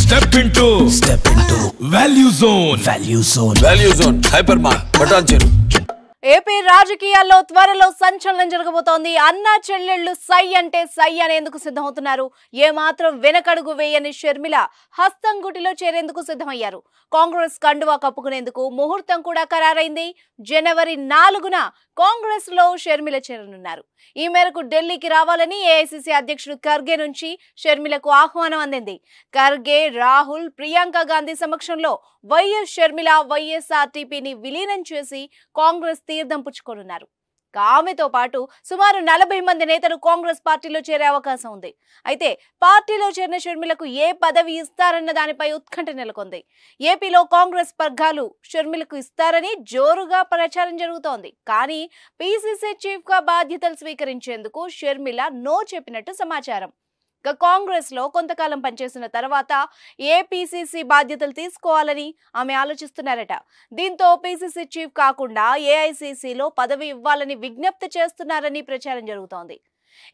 Step into Value Zone. Value Zone. Hypermart. Button cheru. AP రాజకీయాల్లో త్వరలో సంచలనం జరగబోతోంది. అన్నా చెల్లెళ్ళు సై అంటే సై అనేందుకు సిద్ధమవుతున్నారు. ఏమాత్రం వెనకడుగు వేయని షర్మిల హస్తం గుటిలో చేరేందుకు సిద్ధమయ్యారు. కాంగ్రెస్ కండువా కప్పుకునేందుకు ముహూర్తం కూడా ఖరారైంది. జనవరి 4న కాంగ్రెస్ లో షర్మిల చేరనున్నారు. ఈ మేరకు ఢిల్లీకి రావాలని ఏఐసీసీ అధ్యక్షుడు ఖర్గే నుంచి షర్మిలకు ఆహ్వానం అందింది. ఖర్గే, రాహుల్, ప్రియాంక గాంధీ సమక్షంలో వైఎస్ షర్మిల వైఎస్ఆర్టీపీని విలీనం చేసి కాంగ్రెస్ తీర్థం పుచ్చుకోనున్నారు. ఆమెతో పాటు సుమారు 40 మంది నేతలు కాంగ్రెస్ పార్టీలో చేరే అవకాశం ఉంది. అయితే పార్టీలో చేరిన షర్మిలకు ఏ పదవి ఇస్తారన్న దానిపై ఉత్కంఠ నెలకొంది. ఏపీలో కాంగ్రెస్ వర్గాలు షర్మిలకు ఇస్తారని జోరుగా ప్రచారం జరుగుతోంది. కానీ పీసీసీ చీఫ్ గా బాధ్యతలు స్వీకరించేందుకు షర్మిల నో చెప్పినట్టు సమాచారం. కాంగ్రెస్ లో కొంతకాలం పనిచేసిన తర్వాత ఏపీసీసీ బాధ్యతలు తీసుకోవాలని ఆమె ఆలోచిస్తున్నారట. దీంతో పీసీసీ చీఫ్ కాకుండా ఏఐసీసీలో పదవి ఇవ్వాలని విజ్ఞప్తి చేస్తున్నారని ప్రచారం జరుగుతోంది.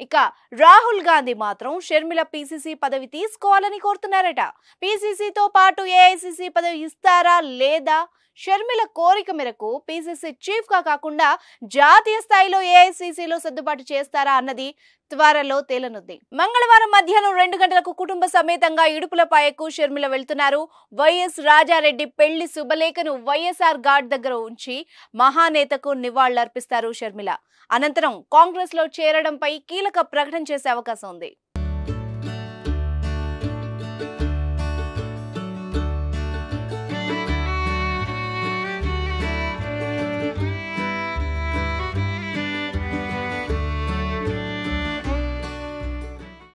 ఇక రాహుల్ గాంధీ మాత్రం షర్మిల పీసీసీ పదవి తీసుకోవాలని కోరుతున్నారట. పీసీసీతో పాటు ఏఐసీసీ పదవి ఇస్తారా లేదా, షర్మిల కోరిక మేరకు పీసీసీ చీఫ్ గా కాకుండా జాతీయ స్థాయిలో ఏఐసీసీలో సర్దుబాటు చేస్తారా అన్నది త్వరలో తేలనుంది. మంగళవారం మధ్యాహ్నం 2 గంటలకు కుటుంబ సమేతంగా ఇడుపులపాయకు షర్మిల వెళ్తున్నారు. వైఎస్ రాజారెడ్డి పెళ్లి శుభలేఖను వైఎస్ఆర్ ఘాట్ దగ్గర ఉంచి మహానేతకు నివాళులర్పిస్తారు షర్మిల. అనంతరం కాంగ్రెస్ లో చేరడంపై కీలక ప్రకటన చేసే అవకాశం ఉంది.